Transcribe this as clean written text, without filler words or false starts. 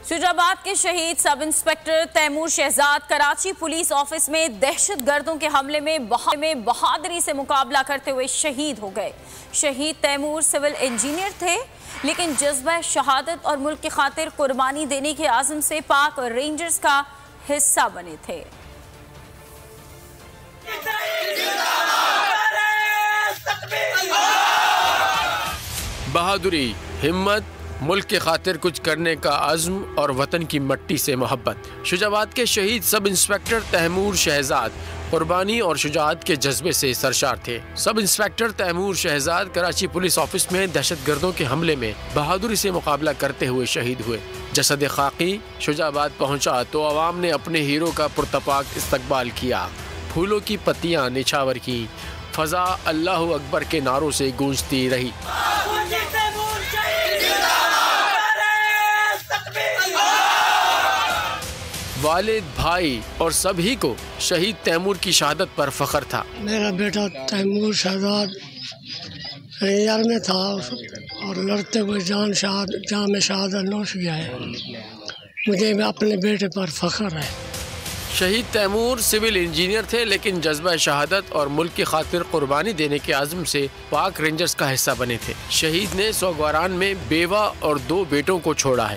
शुजाबाद के शहीद sub inspector Taimur Shahzad Karachi police office में दहशतगर्दों के हमले में बहादुरी से मुकाबला करते हुए शहीद हो गए। शहीद तैमूर सिविल इंजीनियर थे, लेकिन जज्बा शहादत और मुल्क की खातिर कुर्बानी देने के आज़म से पाक रेंजर्स का हिस्सा बने थे। बहादुरी, हिम्मत, मुल्क के खातिर कुछ करने का अज़्म और वतन की मट्टी से मोहब्बत। शुजाबाद के शहीद सब इंस्पेक्टर तैमूर शहजाद कुर्बानी और शुजाअत के जज्बे से सरशार थे। Sub inspector Taimur Shahzad Karachi police office में दहशतगर्दों के हमले में बहादुरी से मुकाबला करते हुए शहीद हुए। जसद खाकी शुजाबाद पहुंचा तो अवाम ने अपने हीरो का पुरतपाक इस्तकबाल किया। फूलों की पत्तियां निछावर की, फजा अल्लाहु अकबर के नारों से गूंजती रही। वालिद, भाई और सभी को शहीद तैमूर की शहादत पर फख्र था। मेरा बेटा तैमूर शहजाद रेंजर में था और लड़ते हुए जान में शहादत नोश किया है। मुझे अपने बेटे पर फख्र है। शहीद तैमूर सिविल इंजीनियर थे, लेकिन जज्बा शहादत और मुल्क की खातिर कुर्बानी देने के आज़म से पाक रेंजर्स का हिस्सा बने थे। शहीद ने सोगवारान में बेवा और 2 बेटों को छोड़ा है।